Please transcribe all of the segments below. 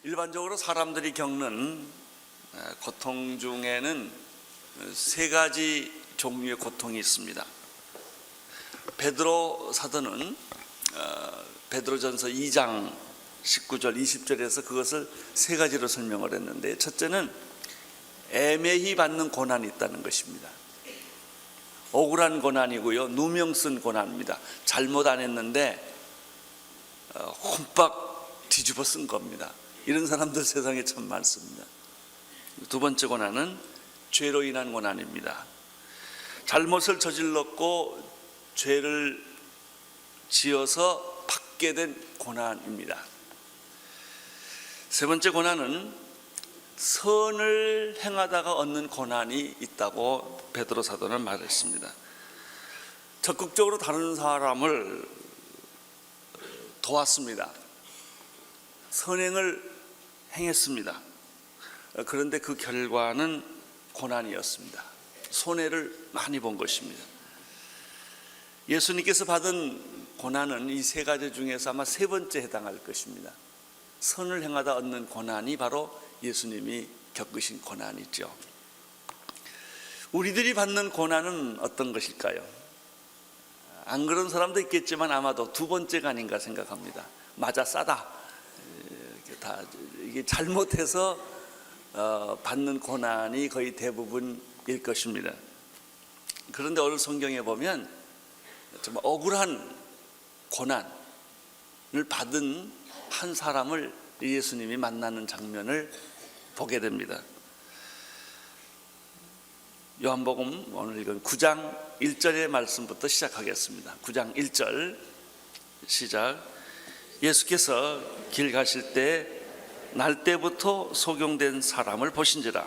일반적으로 사람들이 겪는 고통 중에는 세 가지 종류의 고통이 있습니다. 베드로 사도는 베드로전서 2장 19절 20절에서 그것을 세 가지로 설명을 했는데, 첫째는 애매히 받는 고난이 있다는 것입니다. 억울한 고난이고요, 누명 쓴 고난입니다. 잘못 안 했는데 혼박 뒤집어 쓴 겁니다. 이런 사람들 세상에 참 많습니다. 두 번째 고난은 죄로 인한 고난입니다. 잘못을 저질렀고 죄를 지어서 받게 된 고난입니다. 세 번째 고난은 선을 행하다가 얻는 고난이 있다고 베드로 사도는 말했습니다. 적극적으로 다른 사람을 도왔습니다. 선행을 행했습니다. 그런데 그 결과는 고난이었습니다. 손해를 많이 본 것입니다. 예수님께서 받은 고난은 이 세 가지 중에서 아마 세 번째 해당할 것입니다. 선을 행하다 얻는 고난이 바로 예수님이 겪으신 고난이죠. 우리들이 받는 고난은 어떤 것일까요? 안 그런 사람도 있겠지만 아마도 두 번째가 아닌가 생각합니다. 맞아 싸다. 이게 잘못해서 받는 고난이 거의 대부분일 것입니다. 그런데 오늘 성경에 보면 정말 억울한 고난을 받은 한 사람을 예수님이 만나는 장면을 보게 됩니다. 요한복음 오늘 읽은 9장 1절의 말씀부터 시작하겠습니다. 9장 1절 시작. 예수께서 길 가실 때 날 때부터 소경된 사람을 보신지라.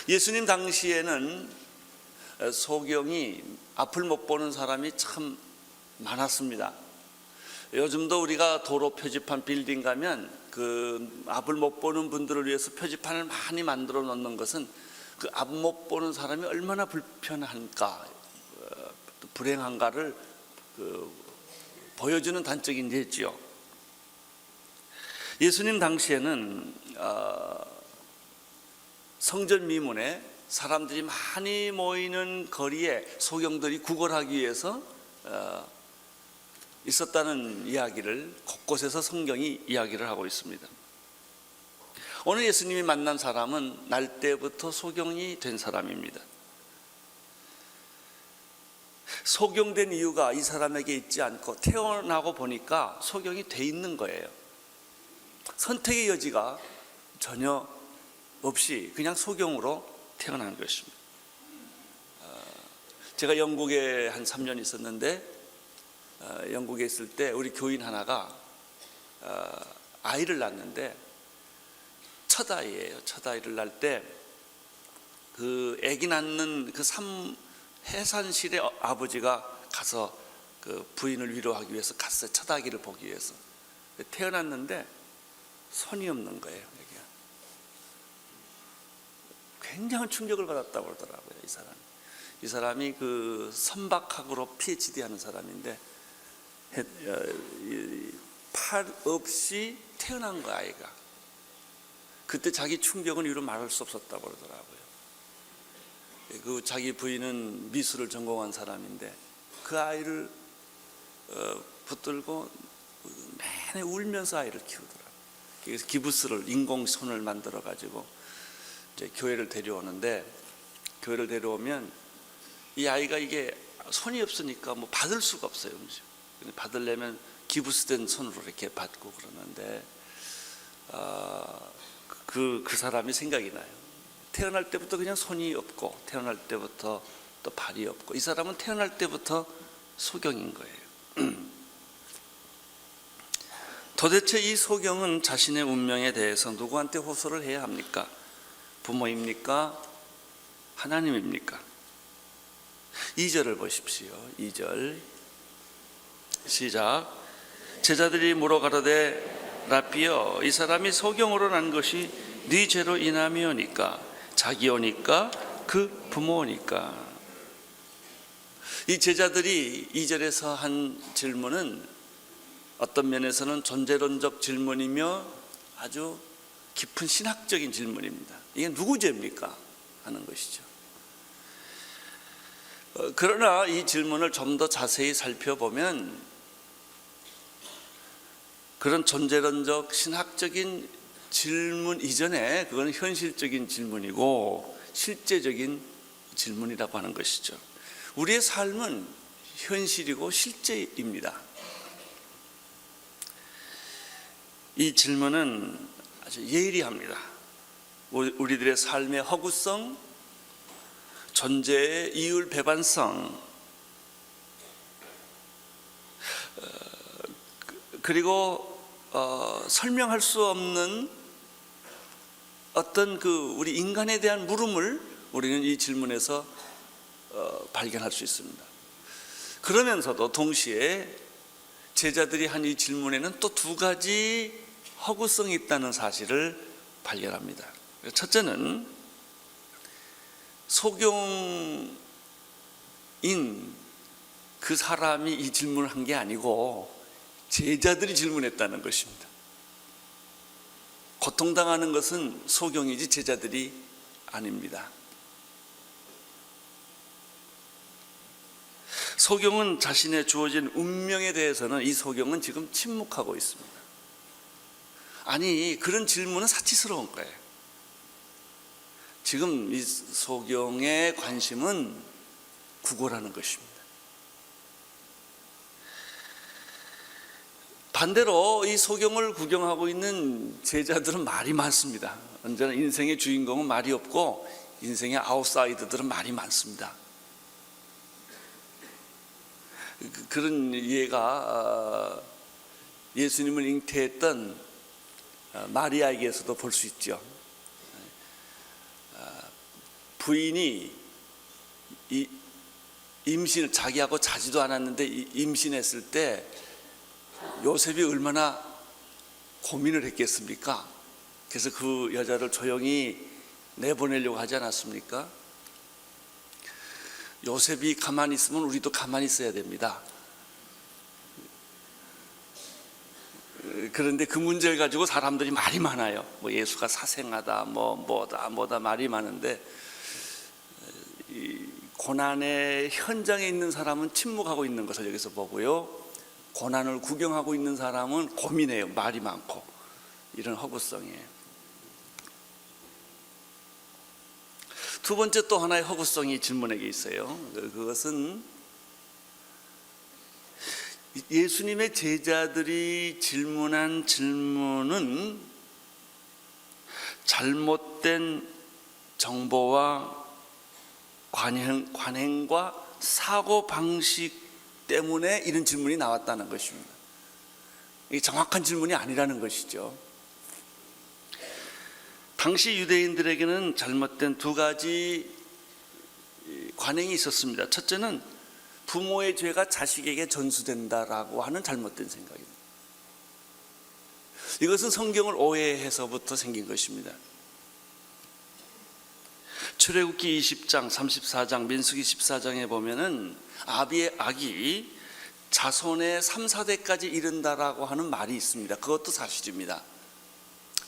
예수님 당시에는 소경이 앞을 못 보는 사람이 참 많았습니다. 요즘도 우리가 도로 표지판 빌딩 가면 그 앞을 못 보는 분들을 위해서 표지판을 많이 만들어 놓는 것은 그 앞 못 보는 사람이 얼마나 불편한가, 불행한가를 보여주는 단적인 예지요. 예수님 당시에는 성전 미문에 사람들이 많이 모이는 거리에 소경들이 구걸하기 위해서 있었다는 이야기를 곳곳에서 성경이 이야기를 하고 있습니다. 오늘 예수님이 만난 사람은 날 때부터 소경이 된 사람입니다. 소경된 이유가 이 사람에게 있지 않고 태어나고 보니까 소경이 돼 있는 거예요. 선택의 여지가 전혀 없이 그냥 소경으로 태어난 것입니다. 제가 영국에 한 3년 있었는데, 영국에 있을 때 우리 교인 하나가 아이를 낳았는데 첫 아이예요. 첫 아이를 낳을 때 그 아기 낳는 그 해산실에 아버지가 가서 그 부인을 위로하기 위해서 갔어요. 첫 아기를 보기 위해서. 태어났는데 손이 없는 거예요. 굉장한 충격을 받았다고 그러더라고요. 이 사람이 그 선박학으로 PhD 하는 사람인데 팔 없이 태어난 거 아이가. 그때 자기 충격은 이루 말할 수 없었다고 그러더라고요. 그 자기 부인은 미술을 전공한 사람인데 그 아이를 붙들고 매일 울면서 아이를 키우더라고요. 그래서 기부스를 인공 손을 만들어 가지고 이제 교회를 데려오는데, 교회를 데려오면 이 아이가 이게 손이 없으니까 뭐 받을 수가 없어요. 음식 받으려면 기부스된 손으로 이렇게 받고 그러는데 그 사람이 생각이 나요. 태어날 때부터 그냥 손이 없고 태어날 때부터 또 발이 없고, 이 사람은 태어날 때부터 소경인 거예요. 도대체 이 소경은 자신의 운명에 대해서 누구한테 호소를 해야 합니까? 부모입니까? 하나님입니까? 2절을 보십시오. 2절 시작. 제자들이 물어 가로되 라삐여, 이 사람이 소경으로 난 것이 네 죄로 인함이오니까 자기오니까 그 부모니까. 이 제자들이 2절에서 한 질문은 어떤 면에서는 존재론적 질문이며 아주 깊은 신학적인 질문입니다. 이게 누구 죄입니까? 하는 것이죠. 그러나 이 질문을 좀 더 자세히 살펴보면 그런 존재론적 신학적인 질문 이전에 그건 현실적인 질문이고 실제적인 질문이라고 하는 것이죠. 우리의 삶은 현실이고 실제입니다. 이 질문은 아주 예리합니다. 우리들의 삶의 허구성, 존재의 이율배반성, 그리고 설명할 수 없는 어떤 우리 인간에 대한 물음을 우리는 이 질문에서 발견할 수 있습니다. 그러면서도 동시에 제자들이 한 이 질문에는 또 두 가지 허구성이 있다는 사실을 발견합니다. 첫째는 소경인 그 사람이 이 질문을 한 게 아니고 제자들이 질문했다는 것입니다. 고통당하는 것은 소경이지 제자들이 아닙니다. 소경은 자신의 주어진 운명에 대해서는 이 소경은 지금 침묵하고 있습니다. 아니, 그런 질문은 사치스러운 거예요. 지금 이 소경의 관심은 구걸하는 것입니다. 반대로 이 소경을 구경하고 있는 제자들은 말이 많습니다. 언제나 인생의 주인공은 말이 없고 인생의 아웃사이더들은 말이 많습니다. 그런 예가 예수님을 잉태했던 마리아에게서도 볼 수 있죠. 부인이 임신을 자기하고 자지도 않았는데 임신했을 때 요셉이 얼마나 고민을 했겠습니까? 그래서 그 여자를 조용히 내보내려고 하지 않았습니까? 요셉이 가만히 있으면 우리도 가만히 있어야 됩니다. 그런데 그 문제를 가지고 사람들이 말이 많아요. 뭐 예수가 사생하다, 뭐다 말이 많은데 이 고난의 현장에 있는 사람은 침묵하고 있는 것을 여기서 보고요. 고난을 구경하고 있는 사람은 고민해요. 말이 많고. 이런 허구성이에요. 두 번째 또 하나의 허구성이 질문에게 있어요. 그것은 예수님의 제자들이 질문한 질문은 잘못된 정보와 관행과 사고방식 때문에 이런 질문이 나왔다는 것입니다. 이게 정확한 질문이 아니라는 것이죠. 당시 유대인들에게는 잘못된 두 가지 관행이 있었습니다. 첫째는 부모의 죄가 자식에게 전수된다라고 하는 잘못된 생각입니다. 이것은 성경을 오해해서부터 생긴 것입니다. 출애굽기 20장, 34장, 민수기 14장에 보면은 아비의 악이 자손의 3, 4대까지 이른다라고 하는 말이 있습니다. 그것도 사실입니다.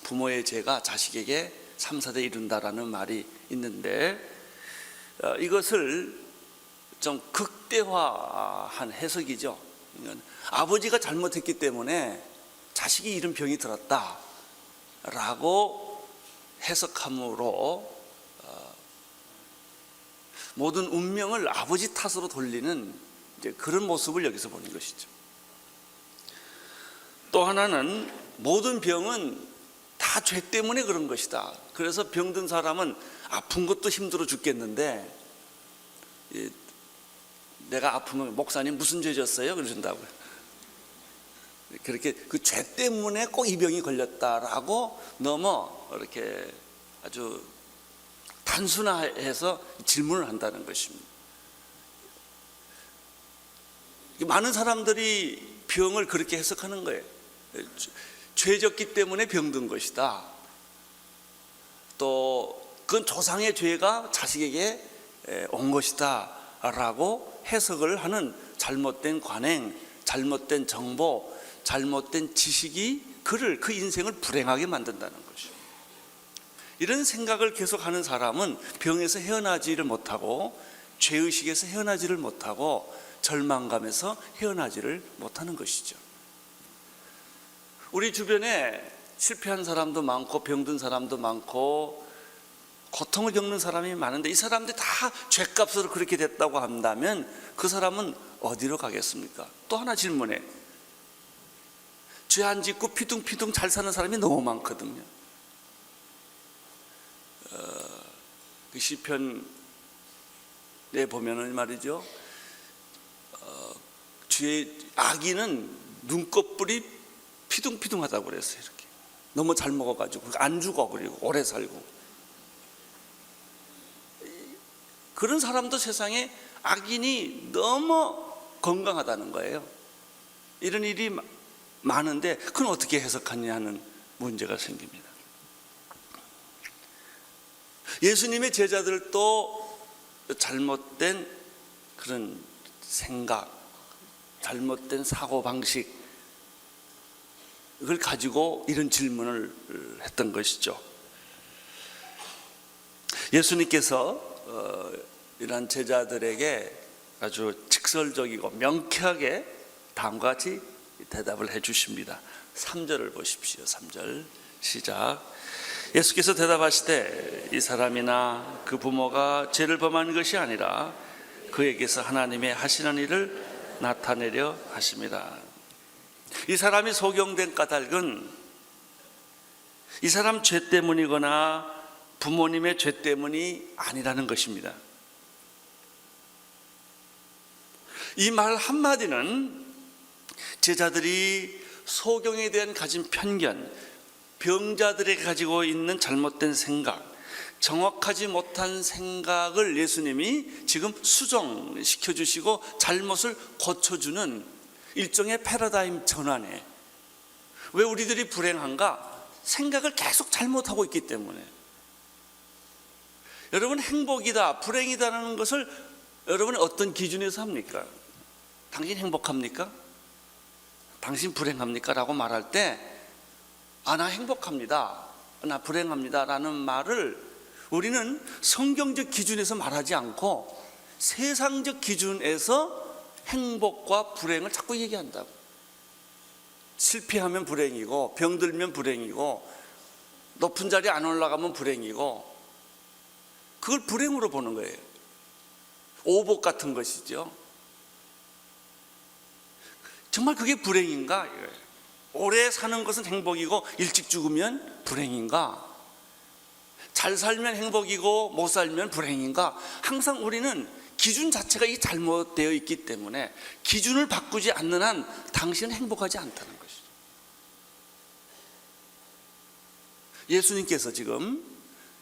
부모의 죄가 자식에게 3, 4대 이른다라는 말이 있는데 이것을 좀 극대화한 해석이죠. 아버지가 잘못했기 때문에 자식이 이런 병이 들었다라고 해석함으로 모든 운명을 아버지 탓으로 돌리는 이제 그런 모습을 여기서 보는 것이죠. 또 하나는 모든 병은 다 죄 때문에 그런 것이다. 그래서 병든 사람은 아픈 것도 힘들어 죽겠는데 내가 아프면 목사님 무슨 죄 졌어요? 그러신다고요. 그렇게 그 죄 때문에 꼭 이 병이 걸렸다라고 너무 이렇게 아주 단순화해서 질문을 한다는 것입니다. 많은 사람들이 병을 그렇게 해석하는 거예요. 죄졌기 때문에 병든 것이다. 또 그건 조상의 죄가 자식에게 온 것이다 라고 해석을 하는 잘못된 관행, 잘못된 정보, 잘못된 지식이 그 인생을 불행하게 만든다는 것이죠. 이런 생각을 계속하는 사람은 병에서 헤어나지를 못하고, 죄의식에서 헤어나지를 못하고, 절망감에서 헤어나지를 못하는 것이죠. 우리 주변에 실패한 사람도 많고, 병든 사람도 많고, 고통을 겪는 사람이 많은데, 이 사람들이 다 죄값으로 그렇게 됐다고 한다면 그 사람은 어디로 가겠습니까? 또 하나 질문해. 죄 안 짓고 피둥피둥 잘 사는 사람이 너무 많거든요. 그 시편에 보면은 말이죠, 악인은 눈꺼풀이 피둥피둥하다고 그랬어요. 이렇게 너무 잘 먹어가지고 안 죽어, 그리고 오래 살고. 그런 사람도 세상에 악인이 너무 건강하다는 거예요. 이런 일이 많은데 그건 어떻게 해석하느냐는 문제가 생깁니다. 예수님의 제자들도 잘못된 그런 생각, 잘못된 사고방식을 가지고 이런 질문을 했던 것이죠. 예수님께서 이런 제자들에게 아주 직설적이고 명쾌하게 다음과 같이 대답을 해 주십니다. 3절을 보십시오. 3절 시작. 예수께서 대답하시되 이 사람이나 그 부모가 죄를 범한 것이 아니라 그에게서 하나님의 하시는 일을 나타내려 하심이라. 이 사람이 소경된 까닭은 이 사람 죄 때문이거나 부모님의 죄 때문이 아니라는 것입니다. 이 말 한마디는 제자들이 소경에 대한 가진 편견, 병자들에게 가지고 있는 잘못된 생각, 정확하지 못한 생각을 예수님이 지금 수정시켜 주시고 잘못을 고쳐주는 일종의 패러다임 전환에, 왜 우리들이 불행한가? 생각을 계속 잘못하고 있기 때문에. 여러분, 행복이다, 불행이다라는 것을 여러분이 어떤 기준에서 합니까? 당신 행복합니까? 당신 불행합니까? 라고 말할 때, 나 행복합니다, 나 불행합니다 라는 말을 우리는 성경적 기준에서 말하지 않고 세상적 기준에서 행복과 불행을 자꾸 얘기한다고. 실패하면 불행이고, 병들면 불행이고, 높은 자리에 안 올라가면 불행이고, 그걸 불행으로 보는 거예요. 오복 같은 것이죠. 정말 그게 불행인가? 오래 사는 것은 행복이고 일찍 죽으면 불행인가? 잘 살면 행복이고 못 살면 불행인가? 항상 우리는 기준 자체가 이 잘못되어 있기 때문에 기준을 바꾸지 않는 한 당신은 행복하지 않다는 것이죠. 예수님께서 지금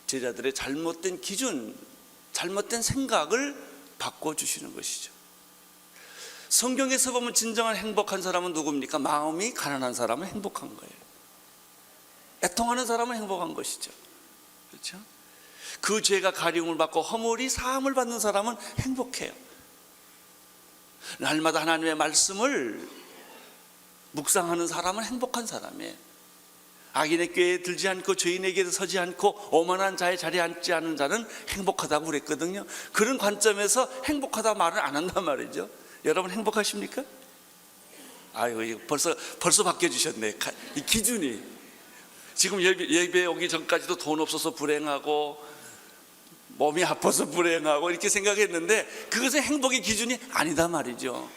제자들의 잘못된 기준, 잘못된 생각을 바꿔주시는 것이죠. 성경에서 보면 진정한 행복한 사람은 누굽니까? 마음이 가난한 사람은 행복한 거예요. 애통하는 사람은 행복한 것이죠. 그렇죠? 그 죄가 가리움을 받고 허물이 사함을 받는 사람은 행복해요. 날마다 하나님의 말씀을 묵상하는 사람은 행복한 사람이에요. 악인의 꾀에 들지 않고 죄인에게도 서지 않고 오만한 자의 자리에 앉지 않은 자는 행복하다고 그랬거든요. 그런 관점에서 행복하다 말을 안 한단 말이죠. 여러분 행복하십니까? 아이고, 벌써 바뀌어주셨네. 이 기준이. 지금 예배 오기 전까지도 돈 없어서 불행하고 몸이 아파서 불행하고 이렇게 생각했는데 그것은 행복의 기준이 아니다 말이죠.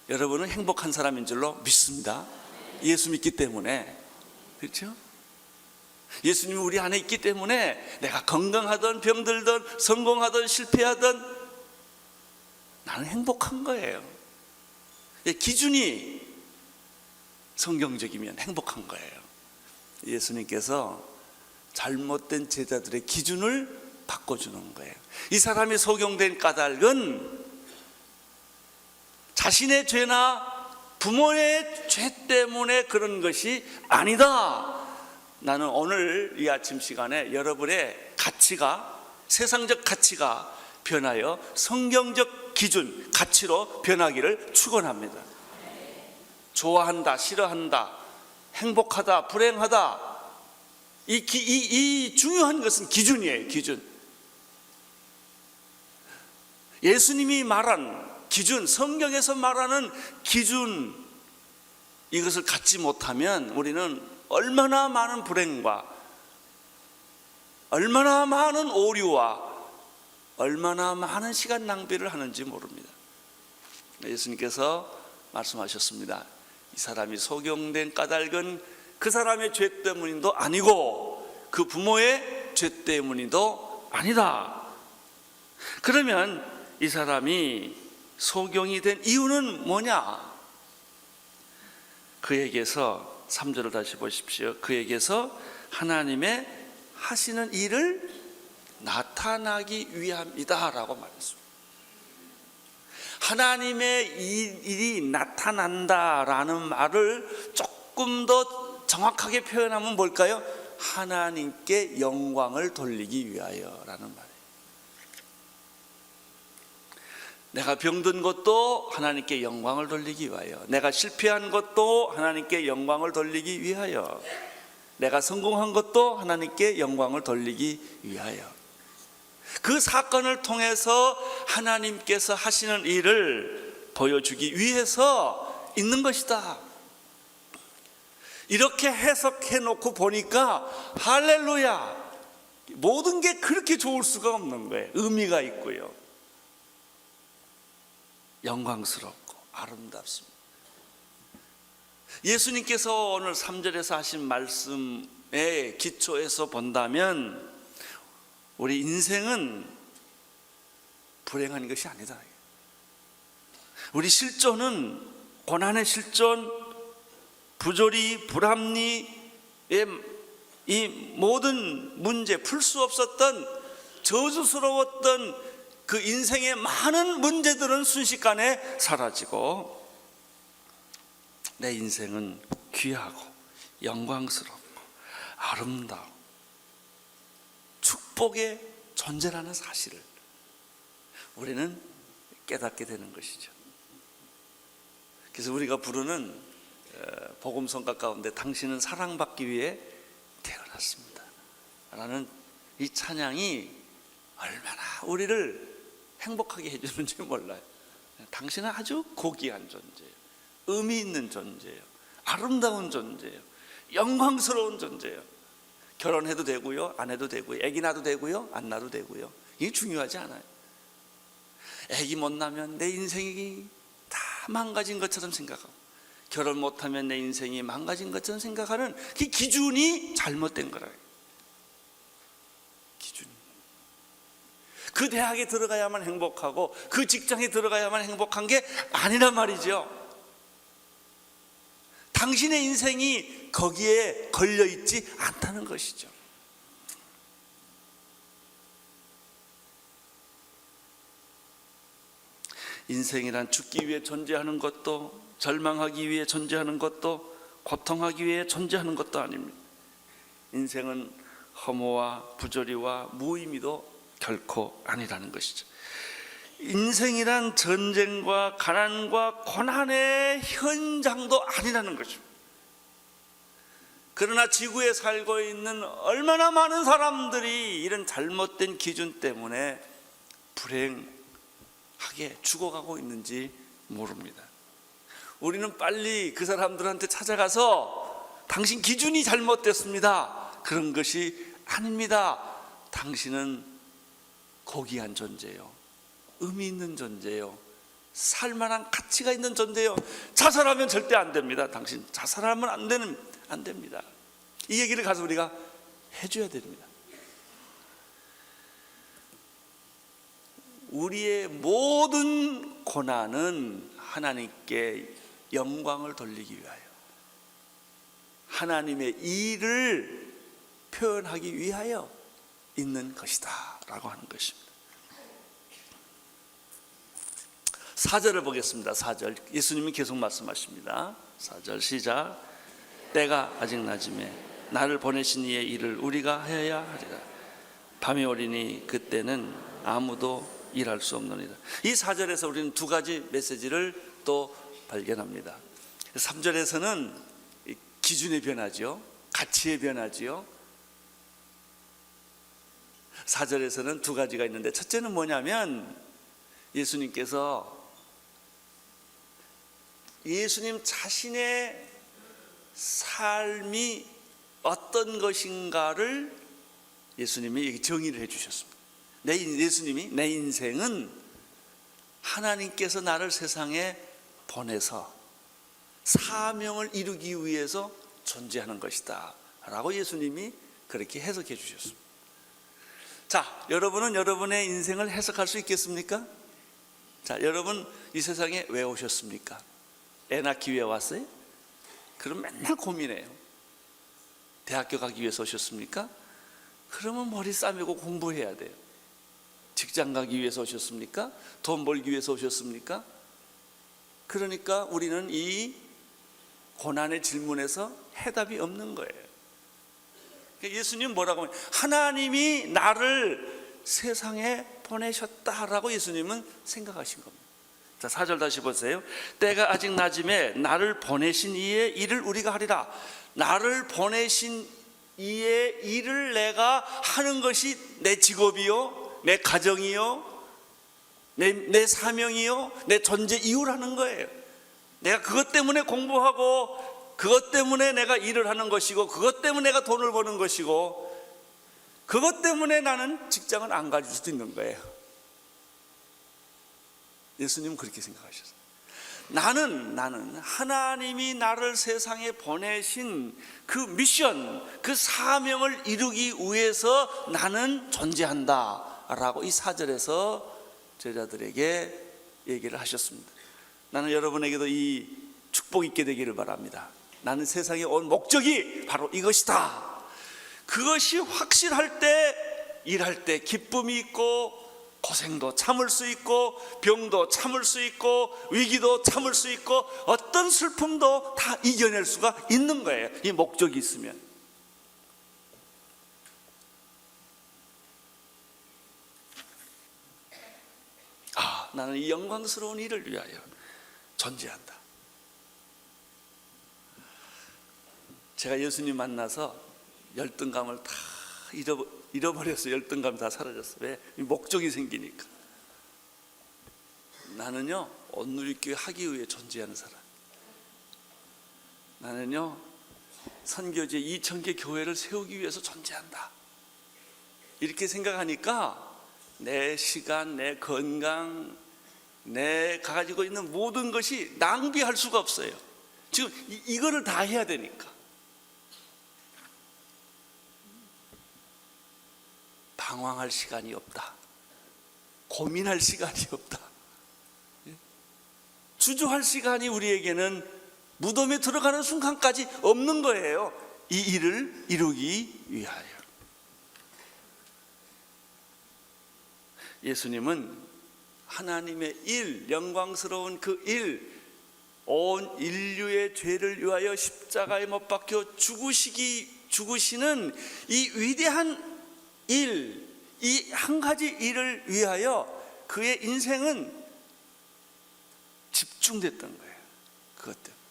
여러분은 행복한 사람인 줄로 믿습니다. 예수 믿기 때문에. 그렇죠? 예수님이 우리 안에 있기 때문에 내가 건강하든 병들든 성공하든 실패하든 나는 행복한 거예요. 기준이 성경적이면 행복한 거예요. 예수님께서 잘못된 제자들의 기준을 바꿔주는 거예요. 이 사람이 소경된 까닭은 자신의 죄나 부모의 죄 때문에 그런 것이 아니다. 나는 오늘 이 아침 시간에 여러분의 가치가, 세상적 가치가 변하여 성경적 기준, 가치로 변하기를 축원합니다. 좋아한다, 싫어한다, 행복하다, 불행하다, 이 중요한 것은 기준이에요. 기준. 예수님이 말한 기준, 성경에서 말하는 기준, 이것을 갖지 못하면 우리는 얼마나 많은 불행과 얼마나 많은 오류와 얼마나 많은 시간 낭비를 하는지 모릅니다. 예수님께서 말씀하셨습니다. 이 사람이 소경된 까닭은 그 사람의 죄 때문도 아니고 그 부모의 죄 때문도 아니다. 그러면 이 사람이 소경이 된 이유는 뭐냐? 그에게서 3절을 다시 보십시오. 그에게서 하나님의 하시는 일을 나타나기 위함이다 라고 말했습니다. 하나님의 일이 나타난다라는 말을 조금 더 정확하게 표현하면 뭘까요? 하나님께 영광을 돌리기 위하여라는 말이에요. 내가 병든 것도 하나님께 영광을 돌리기 위하여, 내가 실패한 것도 하나님께 영광을 돌리기 위하여, 내가 성공한 것도 하나님께 영광을 돌리기 위하여, 그 사건을 통해서 하나님께서 하시는 일을 보여주기 위해서 있는 것이다. 이렇게 해석해 놓고 보니까 할렐루야, 모든 게 그렇게 좋을 수가 없는 거예요. 의미가 있고요, 영광스럽고 아름답습니다. 예수님께서 오늘 3절에서 하신 말씀의 기초에서 본다면 우리 인생은 불행한 것이 아니다. 우리 실존은 고난의 실존, 부조리, 불합리의 이 모든 문제, 풀 수 없었던 저주스러웠던 그 인생의 많은 문제들은 순식간에 사라지고 내 인생은 귀하고 영광스럽고 아름다워 축복의 존재라는 사실을 우리는 깨닫게 되는 것이죠. 그래서 우리가 부르는 복음성가 가운데 당신은 사랑받기 위해 태어났습니다 라는 이 찬양이 얼마나 우리를 행복하게 해주는지 몰라요. 당신은 아주 고귀한 존재예요, 의미 있는 존재예요, 아름다운 존재예요, 영광스러운 존재예요. 결혼해도 되고요, 안 해도 되고요, 아기 낳아도 되고요, 안 낳아도 되고요. 이게 중요하지 않아요. 아기 못 낳으면 내 인생이 다 망가진 것처럼 생각하고, 결혼 못하면 내 인생이 망가진 것처럼 생각하는 그 기준이 잘못된 거라요. 기준이. 그 대학에 들어가야만 행복하고 그 직장에 들어가야만 행복한 게 아니란 말이죠. 당신의 인생이 거기에 걸려있지 않다는 것이죠. 인생이란 죽기 위해 존재하는 것도, 절망하기 위해 존재하는 것도, 고통하기 위해 존재하는 것도 아닙니다. 인생은 허무와 부조리와 무의미도 결코 아니라는 것이죠. 인생이란 전쟁과 가난과 고난의 현장도 아니라는 것입니다. 그러나 지구에 살고 있는 얼마나 많은 사람들이 이런 잘못된 기준 때문에 불행하게 죽어가고 있는지 모릅니다. 우리는 빨리 그 사람들한테 찾아가서 당신 기준이 잘못됐습니다, 그런 것이 아닙니다. 당신은 고귀한 존재요, 의미 있는 존재요, 살만한 가치가 있는 존재요. 자살하면 절대 안 됩니다. 당신 자살하면 안 됩니다. 이 얘기를 가서 우리가 해줘야 됩니다. 우리의 모든 고난은 하나님께 영광을 돌리기 위하여, 하나님의 일을 표현하기 위하여 있는 것이다 라고 하는 것입니다. 4절을 보겠습니다. 4절 예수님이 계속 말씀하십니다. 4절 시작. 때가 아직 낮음에 나를 보내신 이의 일을 우리가 하여야 하리라. 밤이 오리니 그때는 아무도 일할 수 없느니라. 이 4절에서 우리는 두 가지 메시지를 또 발견합니다. 3절에서는 기준의 변화지요. 가치의 변화지요. 4절에서는 두 가지가 있는데, 첫째는 뭐냐면 예수님께서 예수님 자신의 삶이 어떤 것인가를 예수님이 정의를 해 주셨습니다. 예수님이 내 인생은 하나님께서 나를 세상에 보내서 사명을 이루기 위해서 존재하는 것이다 라고 예수님이 그렇게 해석해 주셨습니다. 자, 여러분은 여러분의 인생을 해석할 수 있겠습니까? 자, 여러분 이 세상에 왜 오셨습니까? 애 낳기 위해 왔어요? 그럼 맨날 고민해요. 대학교 가기 위해서 오셨습니까? 그러면 머리 싸매고 공부해야 돼요. 직장 가기 위해서 오셨습니까? 돈 벌기 위해서 오셨습니까? 그러니까 우리는 이 고난의 질문에서 해답이 없는 거예요. 예수님 뭐라고 하면 하나님이 나를 세상에 보내셨다라고 예수님은 생각하신 겁니다. 자, 4절 다시 보세요. 때가 아직 낮음에 나를 보내신 이의 일을 우리가 하리라. 나를 보내신 이의 일을 내가 하는 것이 내 직업이요, 내 가정이요, 내 사명이요, 내 존재 이유라는 거예요. 내가 그것 때문에 공부하고 그것 때문에 내가 일을 하는 것이고 그것 때문에 내가 돈을 버는 것이고 그것 때문에 나는 직장을 안 가질 수도 있는 거예요. 예수님은 그렇게 생각하셨어요. 나는 하나님이 나를 세상에 보내신 그 미션, 그 사명을 이루기 위해서 나는 존재한다 라고 이 4절에서 제자들에게 얘기를 하셨습니다. 나는 여러분에게도 이 축복 있게 되기를 바랍니다. 나는 세상에 온 목적이 바로 이것이다. 그것이 확실할 때 일할 때 기쁨이 있고 고생도 참을 수 있고 병도 참을 수 있고 위기도 참을 수 있고 어떤 슬픔도 다 이겨낼 수가 있는 거예요. 이 목적이 있으면. 나는 이 영광스러운 일을 위하여 존재한다. 제가 예수님 만나서 열등감을 다 잃어버렸어요. 열등감 다 사라졌어요. 왜? 목적이 생기니까. 나는요 온누리교회 하기 위해 존재하는 사람. 나는요 선교제 2000개 교회를 세우기 위해서 존재한다. 이렇게 생각하니까 내 시간, 내 건강, 내가 가지고 있는 모든 것이 낭비할 수가 없어요. 지금 이거를 다 해야 되니까. 방황할 시간이 없다. 고민할 시간이 없다. 주저할 시간이 우리에게는 무덤에 들어가는 순간까지 없는 거예요. 이 일을 이루기 위하여. 예수님은 하나님의 일, 영광스러운 그 일, 온 인류의 죄를 위하여 십자가에 못 박혀 죽으시는 이 위대한 일, 이 한 가지 일을 위하여 그의 인생은 집중됐던 거예요. 그것 때문에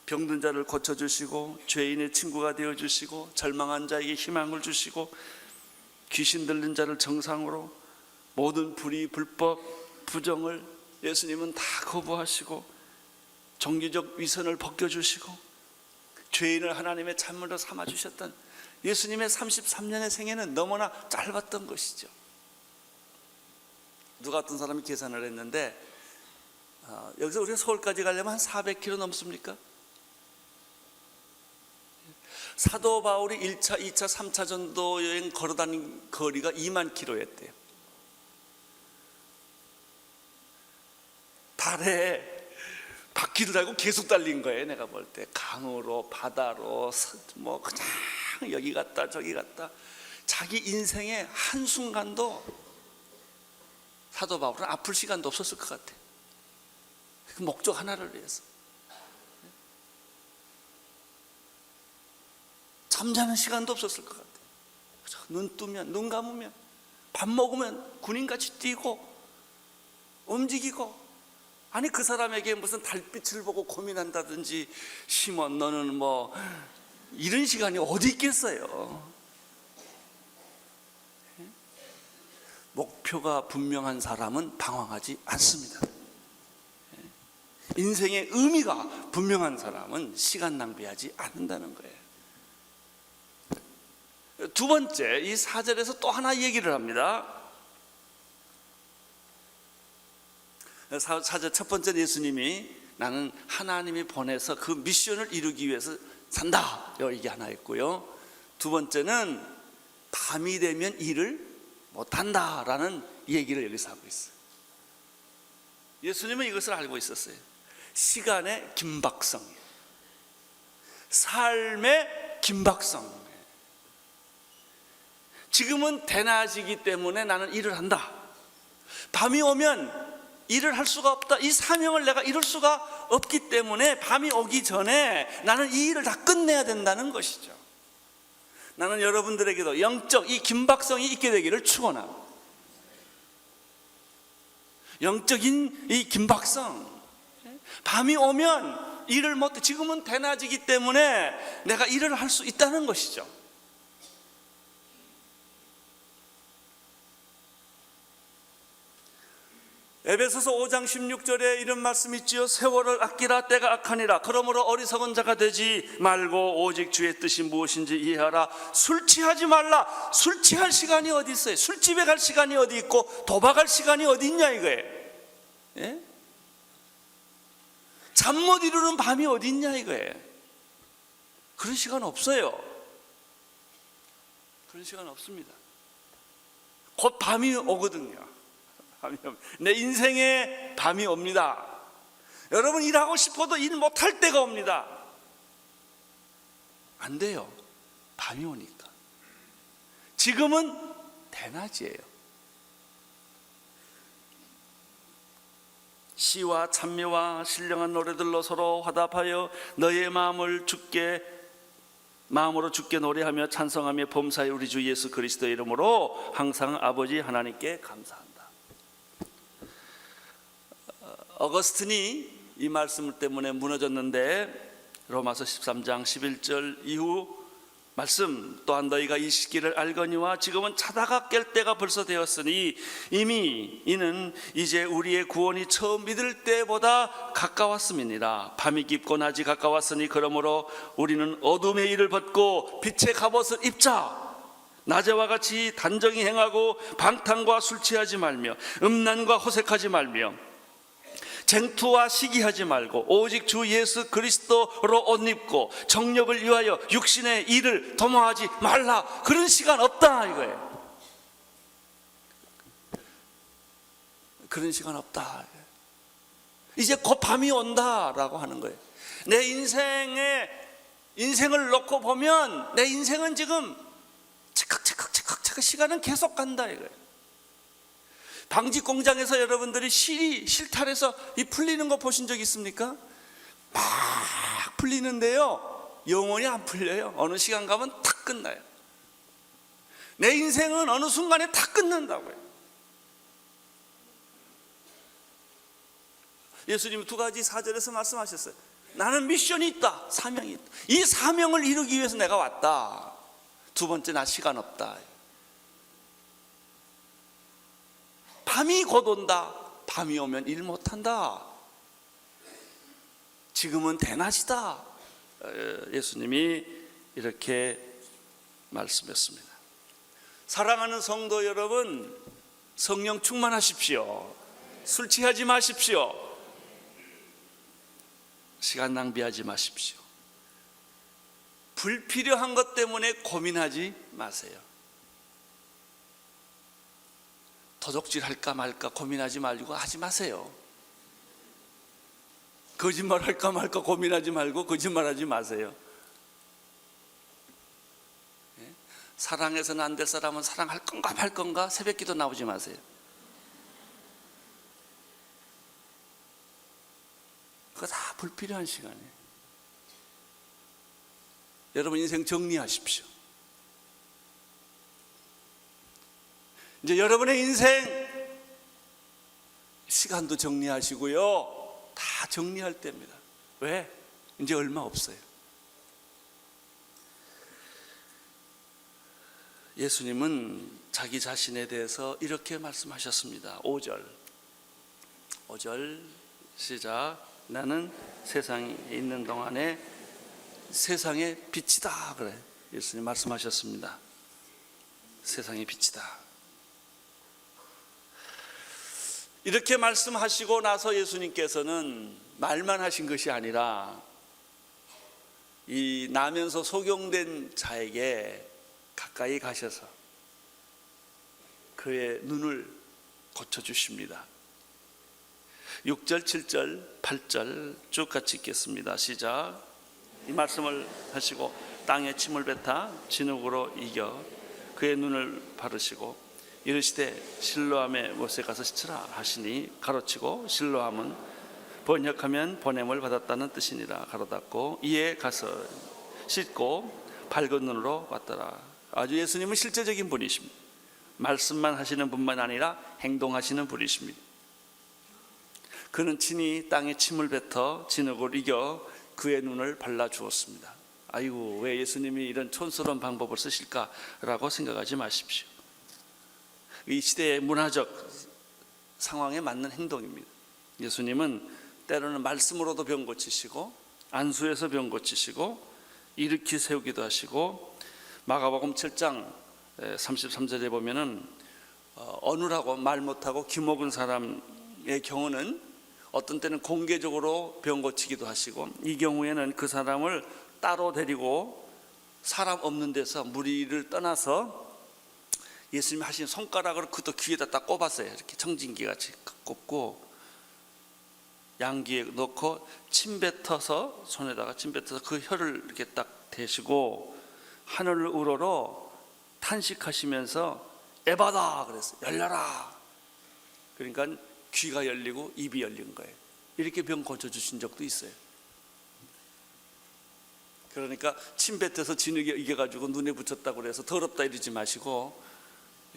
병든 자를 고쳐주시고 죄인의 친구가 되어주시고 절망한 자에게 희망을 주시고 귀신 들린 자를 정상으로, 모든 불의, 불법, 부정을 예수님은 다 거부하시고 종교적 위선을 벗겨주시고 죄인을 하나님의 찬물로 삼아주셨던 예수님의 33년의 생애는 너무나 짧았던 것이죠. 누가 어떤 사람이 계산을 했는데 여기서 우리가 서울까지 가려면 한 400km 넘습니까? 사도 바울이 1차, 2차, 3차 전도 여행 걸어다닌 거리가 2만 킬로였대요. 달에 바퀴를 달고 계속 달린 거예요. 내가 볼 때 강으로, 바다로, 뭐 그냥 여기 갔다 저기 갔다. 자기 인생의 한순간도 사도 바울은 아플 시간도 없었을 것 같아요. 그 목적 하나를 위해서. 잠자는 시간도 없었을 것 같아요. 눈 뜨면, 눈 감으면, 밥 먹으면 군인같이 뛰고 움직이고 아니 그 사람에게 무슨 달빛을 보고 고민한다든지 시몬 너는 뭐 이런 시간이 어디 있겠어요. 목표가 분명한 사람은 방황하지 않습니다. 인생의 의미가 분명한 사람은 시간 낭비하지 않는다는 거예요. 두 번째, 이 4절에서 또 하나 얘기를 합니다. 4절 첫 번째는 예수님이 나는 하나님이 보내서 그 미션을 이루기 위해서 산다, 이게 하나 있고요. 두 번째는 밤이 되면 일을 못한다라는 얘기를 여기서 하고 있어요. 예수님은 이것을 알고 있었어요. 시간의 긴박성, 삶의 긴박성. 지금은 대낮이기 때문에 나는 일을 한다. 밤이 오면 일을 할 수가 없다. 이 사명을 내가 이룰 수가 없기 때문에 밤이 오기 전에 나는 이 일을 다 끝내야 된다는 것이죠. 나는 여러분들에게도 영적 이 긴박성이 있게 되기를 축원합니다. 영적인 이 긴박성. 밤이 오면 일을 못해. 지금은 대낮이기 때문에 내가 일을 할 수 있다는 것이죠. 에베소서 5장 16절에 이런 말씀이 있지요. 세월을 아끼라, 때가 악하니라. 그러므로 어리석은 자가 되지 말고 오직 주의 뜻이 무엇인지 이해하라. 술 취하지 말라. 술 취할 시간이 어디 있어요? 술집에 갈 시간이 어디 있고 도박할 시간이 어디 있냐 이거예요. 예? 잠 못 이루는 밤이 어디 있냐 이거예요. 그런 시간 없어요. 그런 시간 없습니다. 곧 밤이 오거든요. 내 인생에 밤이 옵니다. 여러분 일하고 싶어도 일 못할 때가 옵니다. 안 돼요. 밤이 오니까. 지금은 대낮이에요. 시와 찬미와 신령한 노래들로 서로 화답하여 너의 마음으로 주께 노래하며 찬송하며 범사에 우리 주 예수 그리스도의 이름으로 항상 아버지 하나님께 감사한다. 어거스틴이 이 말씀 때문에 무너졌는데 로마서 13장 11절 이후 말씀 또한 너희가 이 시기를 알거니와 지금은 자다가 깰 때가 벌써 되었으니 이미 이는 이제 우리의 구원이 처음 믿을 때보다 가까웠음이니라. 밤이 깊고 낮이 가까웠으니 그러므로 우리는 어둠의 일을 벗고 빛의 갑옷을 입자. 낮에와 같이 단정히 행하고 방탕과 술 취하지 말며 음란과 호색하지 말며 쟁투와 시기하지 말고 오직 주 예수 그리스도로 옷 입고 정욕을 위하여 육신의 일을 도모하지 말라. 그런 시간 없다 이거예요. 그런 시간 없다. 이제 곧 밤이 온다라고 하는 거예요. 내 인생을 놓고 보면 내 인생은 지금 체크 시간은 계속 간다 이거예요. 방직 공장에서 여러분들이 실탈해서 이 풀리는 거 보신 적 있습니까? 막 풀리는데요, 영원히 안 풀려요. 어느 시간 가면 탁 끝나요. 내 인생은 어느 순간에 다 끝난다고요. 예수님은 두 가지 4절에서 말씀하셨어요. 나는 미션이 있다, 사명이 있다. 이 사명을 이루기 위해서 내가 왔다. 두 번째, 나 시간 없다. 밤이 곧 온다. 밤이 오면 일 못한다. 지금은 대낮이다. 예수님이 이렇게 말씀했습니다. 사랑하는 성도 여러분, 성령 충만하십시오. 술 취하지 마십시오. 시간 낭비하지 마십시오. 불필요한 것 때문에 고민하지 마세요. 도둑질 할까 말까 고민하지 말고 하지 마세요. 거짓말 할까 말까 고민하지 말고 거짓말하지 마세요. 사랑해서는 안 될 사람은 사랑할 건가 말 건가 새벽기도 나오지 마세요. 그거 다 불필요한 시간이에요. 여러분 인생 정리하십시오. 이제 여러분의 인생 시간도 정리하시고요, 다 정리할 때입니다. 왜? 이제 얼마 없어요. 예수님은 자기 자신에 대해서 이렇게 말씀하셨습니다. 5절 시작. 나는 세상에 있는 동안에 세상의 빛이다. 그래 예수님 말씀하셨습니다. 세상의 빛이다. 이렇게 말씀하시고 나서 예수님께서는 말만 하신 것이 아니라 이 나면서 소경된 자에게 가까이 가셔서 그의 눈을 고쳐주십니다. 6절, 7절, 8절 쭉 같이 읽겠습니다. 시작. 이 말씀을 하시고 땅에 침을 뱉어 진흙으로 이겨 그의 눈을 바르시고 이르시되 실로암에 못에 가서 씻으라 하시니 가로치고 실로암은 번역하면 보냄을 받았다는 뜻이니라. 가로닫고 이에 가서 씻고 밝은 눈으로 왔더라. 아주 예수님은 실제적인 분이십니다. 말씀만 하시는 분만 아니라 행동하시는 분이십니다. 그는 친히 땅에 침을 뱉어 진흙을 이겨 그의 눈을 발라주었습니다. 아이고, 왜 예수님이 이런 촌스러운 방법을 쓰실까라고 생각하지 마십시오. 이 시대의 문화적 상황에 맞는 행동입니다. 예수님은 때로는 말씀으로도 병 고치시고 안수에서 병 고치시고 일으키 세우기도 하시고 마가복음 7장 33절에 보면은 어눌하고 말 못하고 귀먹은 사람의 경우는 어떤 때는 공개적으로 병 고치기도 하시고 이 경우에는 그 사람을 따로 데리고 사람 없는 데서 무리를 떠나서 예수님이 하신 손가락으로 그도 귀에다 딱 꼽았어요. 이렇게 청진기 같이 꼽고 양귀에 넣고 침 뱉어서 손에다가 침 뱉어서 그 혀를 이렇게 딱 대시고 하늘을 우러러 탄식하시면서 에바다 그랬어요. 열려라. 그러니까 귀가 열리고 입이 열린 거예요. 이렇게 병 고쳐주신 적도 있어요. 그러니까 침 뱉어서 진흙에 이겨가지고 눈에 붙였다고 그래서 더럽다 이러지 마시고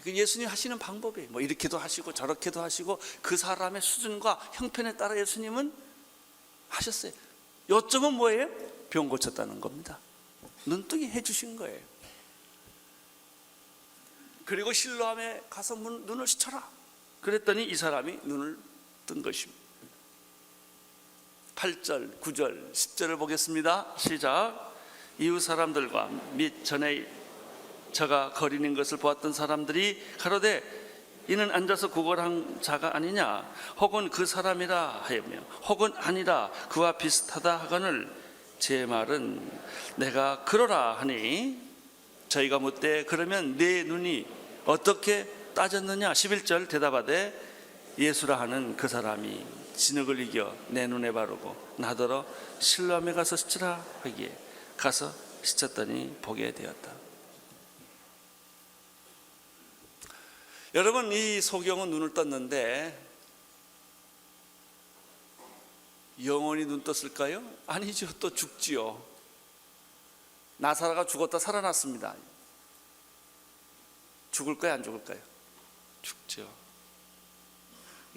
예수님 하시는 방법이에요. 뭐 이렇게도 하시고 저렇게도 하시고 그 사람의 수준과 형편에 따라 예수님은 하셨어요. 요점은 뭐예요? 병 고쳤다는 겁니다. 눈뜨게 해주신 거예요. 그리고 실로암에 가서 눈을 씻어라. 그랬더니 이 사람이 눈을 뜬 것입니다. 8절, 9절, 10절을 보겠습니다. 시작. 이웃 사람들과 및 전에 저가 거리는 것을 보았던 사람들이 가로되 이는 앉아서 구걸한 자가 아니냐 혹은 그 사람이라 하였며 혹은 아니라 그와 비슷하다 하거늘 제 말은 내가 그러라 하니 저희가 묻되 그러면 내 눈이 어떻게 따졌느냐. 11절 대답하되 예수라 하는 그 사람이 진흙을 이겨 내 눈에 바르고 나더러 실로암에 가서 씻으라 하기에 가서 씻었더니 보게 되었다. 여러분, 이 소경은 눈을 떴는데 영원히 눈 떴을까요? 아니죠. 또 죽지요. 나사로가 죽었다 살아났습니다. 죽을까요? 안 죽을까요? 죽죠.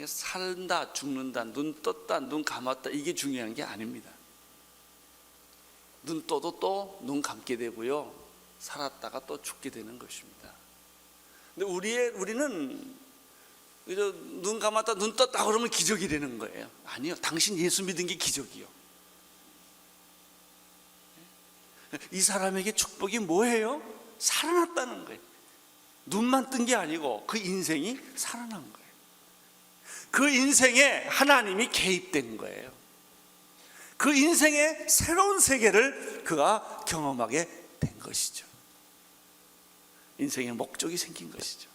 살다 죽는다, 눈 떴다 눈 감았다 이게 중요한 게 아닙니다. 눈 떠도 또 눈 감게 되고요, 살았다가 또 죽게 되는 것입니다. 근데 우리는 눈 감았다 눈 떴다 그러면 기적이 되는 거예요. 아니요, 당신 예수 믿은 게 기적이요. 이 사람에게 축복이 뭐예요? 살아났다는 거예요. 눈만 뜬 게 아니고 그 인생이 살아난 거예요. 그 인생에 하나님이 개입된 거예요. 그 인생의 새로운 세계를 그가 경험하게 된 것이죠. 인생의 목적이 생긴 것이죠.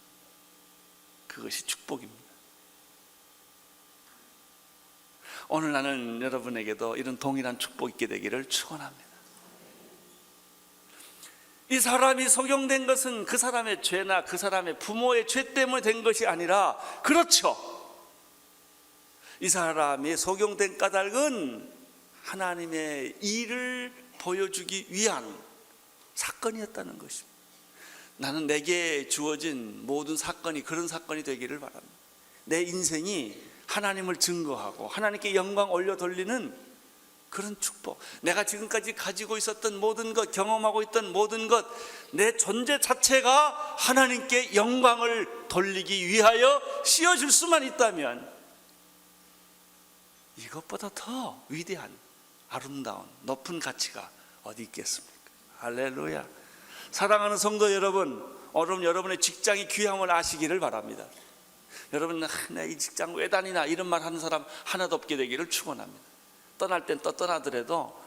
그것이 축복입니다. 오늘 나는 여러분에게도 이런 동일한 축복 있게 되기를 축원합니다. 이 사람이 소경된 것은 그 사람의 죄나 그 사람의 부모의 죄 때문에 된 것이 아니라, 그렇죠, 이 사람이 소경된 까닭은 하나님의 일을 보여주기 위한 사건이었다는 것입니다. 나는 내게 주어진 모든 사건이 그런 사건이 되기를 바랍니다. 내 인생이 하나님을 증거하고 하나님께 영광 올려 돌리는 그런 축복. 내가 지금까지 가지고 있었던 모든 것, 경험하고 있던 모든 것, 내 존재 자체가 하나님께 영광을 돌리기 위하여 씌워줄 수만 있다면 이것보다 더 위대한, 아름다운, 높은 가치가 어디 있겠습니까? 할렐루야. 사랑하는 성도 여러분, 오늘 여러분의 직장이 귀함을 아시기를 바랍니다. 여러분, 내 이 직장 왜 다니나 이런 말 하는 사람 하나도 없게 되기를 축원합니다. 떠날 땐 또 떠나더라도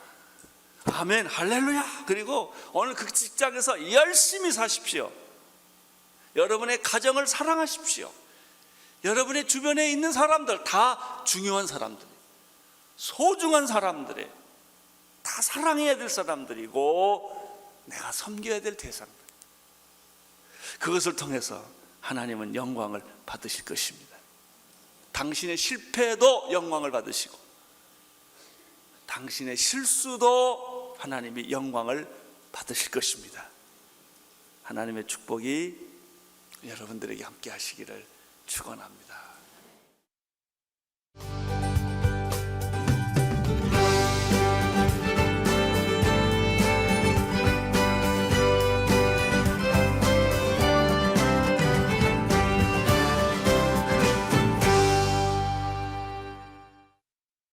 아멘, 할렐루야. 그리고 오늘 그 직장에서 열심히 사십시오. 여러분의 가정을 사랑하십시오. 여러분의 주변에 있는 사람들 다 중요한 사람들, 소중한 사람들에 다 사랑해야 될 사람들이고 내가 섬겨야 될 대상들. 그것을 통해서 하나님은 영광을 받으실 것입니다. 당신의 실패도 영광을 받으시고 당신의 실수도 하나님이 영광을 받으실 것입니다. 하나님의 축복이 여러분들에게 함께 하시기를 축원합니다.